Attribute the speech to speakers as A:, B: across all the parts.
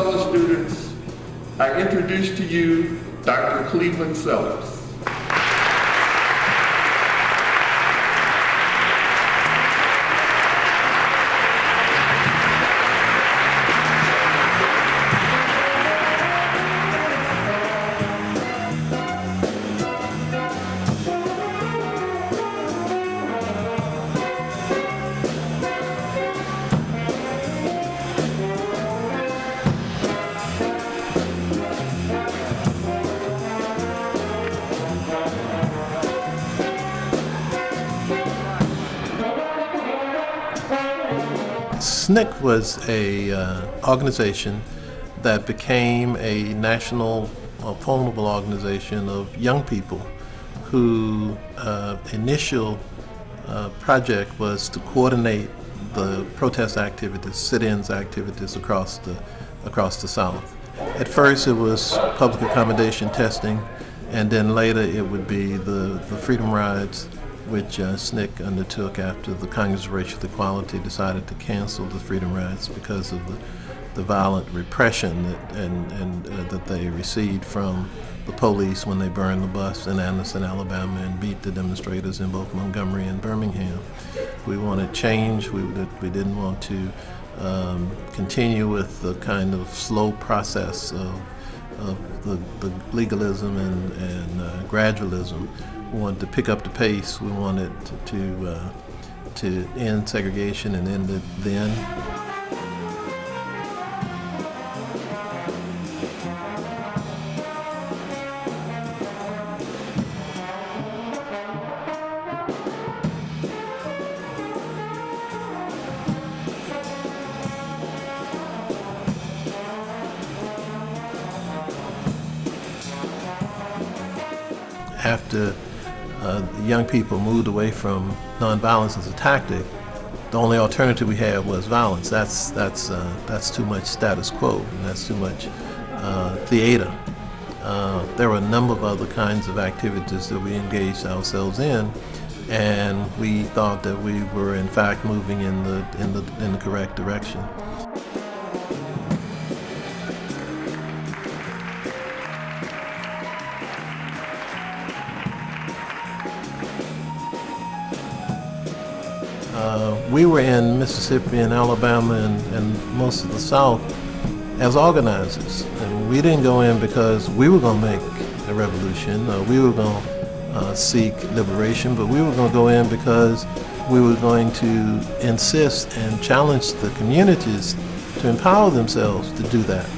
A: fellow students, I introduce to you Dr. Cleveland Sellers.
B: SNCC was a organization that became a national vulnerable organization of young people whose initial project was to coordinate the protest activities, sit-ins activities across the South. At first it was public accommodation testing, and then later it would be the freedom rides, which SNCC undertook after the Congress of Racial Equality decided to cancel the freedom rides because of the violent repression that they received from the police when they burned the bus in Anderson, Alabama, and beat the demonstrators in both Montgomery and Birmingham. We wanted change. We didn't want to continue with the kind of slow process of the legalism and gradualism. We wanted to pick up the pace. We wanted to end segregation and end it then. After young people moved away from nonviolence as a tactic, the only alternative we had was violence. That's too much status quo, and that's too much theater. There were a number of other kinds of activities that we engaged ourselves in, and we thought that we were in fact moving in the correct direction. We were in Mississippi and Alabama and most of the South as organizers. And we didn't go in because we were going to make a revolution, or we were going to seek liberation, but we were going to go in because we were going to insist and challenge the communities to empower themselves to do that.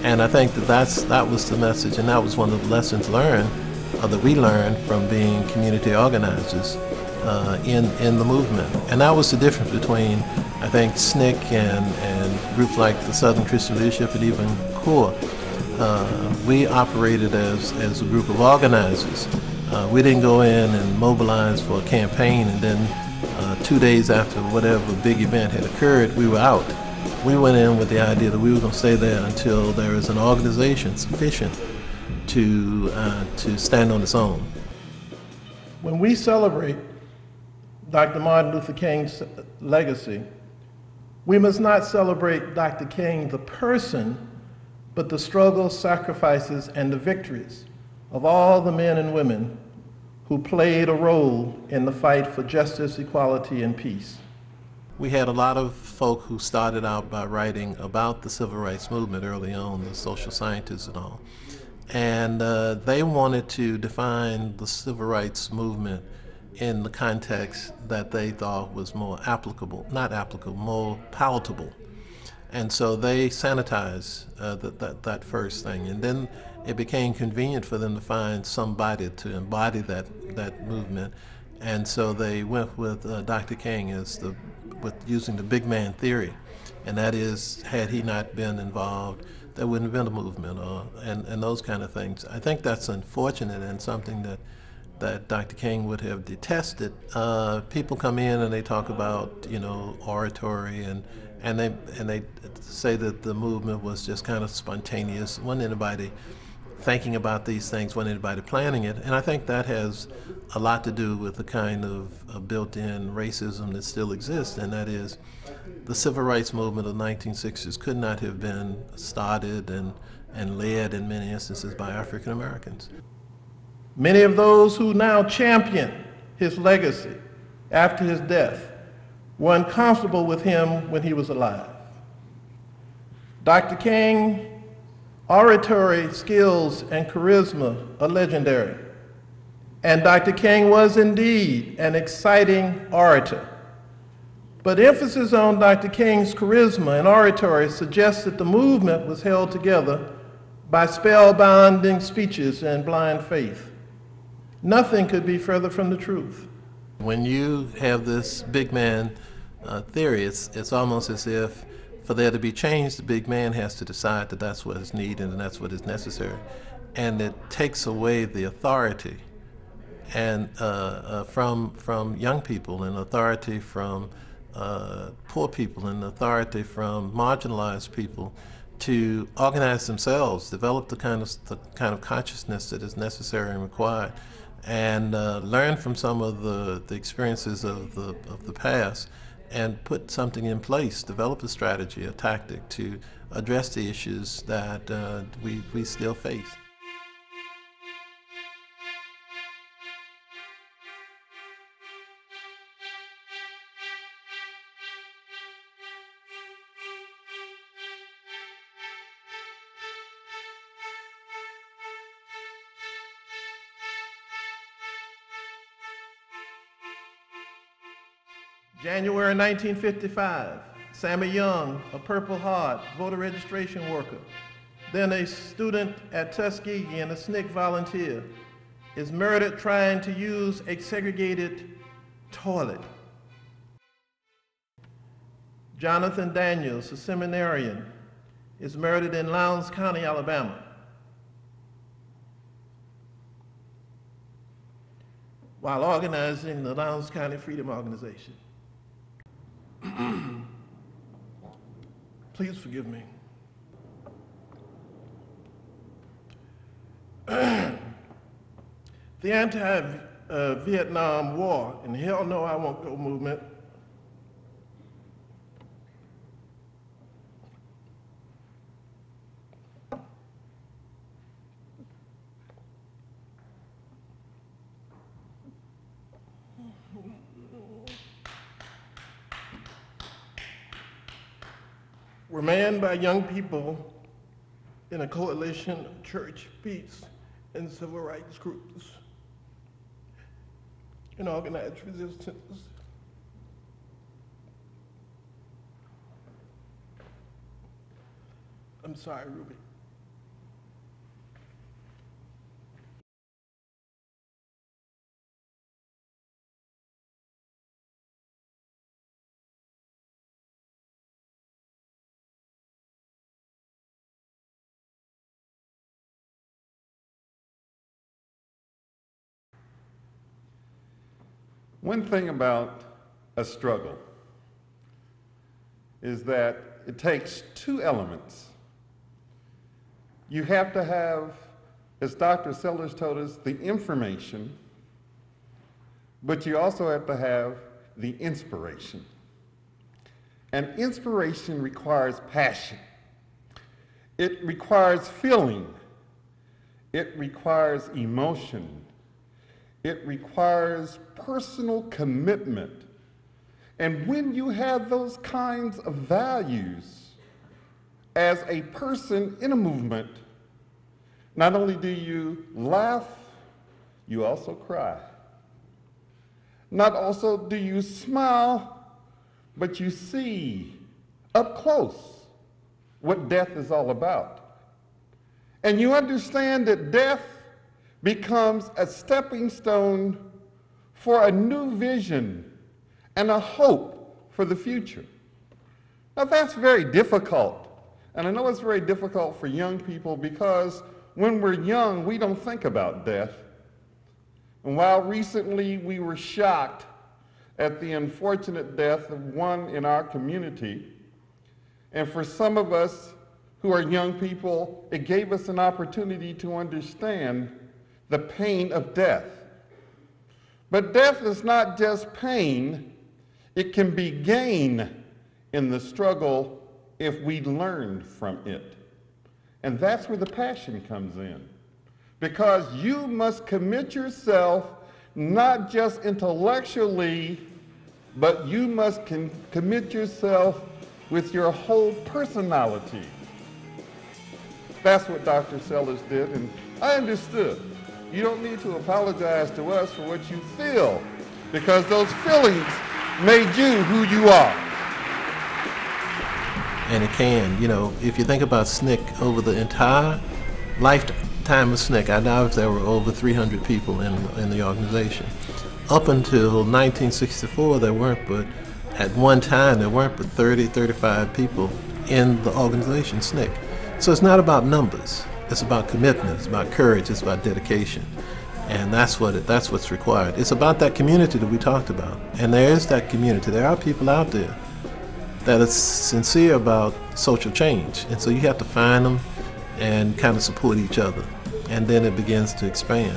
B: And I think that was the message, and that was one of the lessons learned, that we learned from being community organizers in the movement. And that was the difference between, I think, SNCC and groups like the Southern Christian Leadership and even CORE. We operated as a group of organizers. We didn't go in and mobilize for a campaign and then 2 days after whatever big event had occurred, we were out. We went in with the idea that we were going to stay there until there is an organization sufficient to stand on its own.
C: When we celebrate Dr. Martin Luther King's legacy, we must not celebrate Dr. King the person, but the struggles, sacrifices, and the victories of all the men and women who played a role in the fight for justice, equality, and peace.
B: We had a lot of folk who started out by writing about the civil rights movement early on, the social scientists and all. And they wanted to define the civil rights movement in the context that they thought was more applicable, not applicable, more palatable. And so they sanitized that first thing. And then it became convenient for them to find somebody to embody that movement. And so they went with Dr. King with using the big man theory. And that is, had he not been involved, there wouldn't have been a movement, and those kind of things. I think that's unfortunate and something that Dr. King would have detested. People come in and they talk about, oratory, and they say that the movement was just kind of spontaneous. Wasn't anybody thinking about these things, wasn't anybody planning it. And I think that has a lot to do with the kind of built-in racism that still exists, and that is the civil rights movement of the 1960s could not have been started and led in many instances by African Americans.
C: Many of those who now champion his legacy after his death were uncomfortable with him when he was alive. Dr. King's oratory skills and charisma are legendary, and Dr. King was indeed an exciting orator. But emphasis on Dr. King's charisma and oratory suggests that the movement was held together by spellbinding speeches and blind faith. Nothing could be further from the truth.
B: When you have this big man theory, it's almost as if for there to be change, the big man has to decide that that's what is needed and that's what is necessary. And it takes away the authority and from young people, and authority from poor people, and authority from marginalized people to organize themselves, develop the kind of consciousness that is necessary and required, and learn from some of the experiences of the past, and put something in place, develop a strategy, a tactic to address the issues that we still face.
C: January 1955, Sammy Young, a Purple Heart voter registration worker, then a student at Tuskegee and a SNCC volunteer, is murdered trying to use a segregated toilet. Jonathan Daniels, a seminarian, is murdered in Lowndes County, Alabama, while organizing the Lowndes County Freedom Organization. Please forgive me. The anti-Vietnam War and Hell No, I Won't Go movement were manned by young people in a coalition of church, peace, and civil rights groups and organized resistance. I'm sorry, Ruby.
D: One thing about a struggle is that it takes two elements. You have to have, as Dr. Sellers told us, the information, but you also have to have the inspiration. And inspiration requires passion. It requires feeling. It requires emotion. It requires personal commitment. And when you have those kinds of values as a person in a movement, not only do you laugh, you also cry. Not also do you smile, but you see up close what death is all about. And you understand that death becomes a stepping stone for a new vision and a hope for the future. Now that's very difficult. And I know it's very difficult for young people because when we're young, we don't think about death. And while recently we were shocked at the unfortunate death of one in our community, and for some of us, who are young people, it gave us an opportunity to understand the pain of death. But death is not just pain, it can be gain in the struggle if we learn from it. And that's where the passion comes in. Because you must commit yourself not just intellectually, but you must commit yourself with your whole personality. That's what Dr. Sellers did, and I understood. You don't need to apologize to us for what you feel, because those feelings made you who you are.
B: And it can, you know, if you think about SNCC over the entire lifetime of SNCC, I doubt if there were over 300 people in the organization. Up until 1964, there weren't, but at one time there weren't but 30, 35 people in the organization, SNCC. So it's not about numbers. It's about commitment. It's about courage. It's about dedication, and that's what's required. It's about that community that we talked about, and there is that community. There are people out there that are sincere about social change, and so you have to find them and kind of support each other, and then it begins to expand.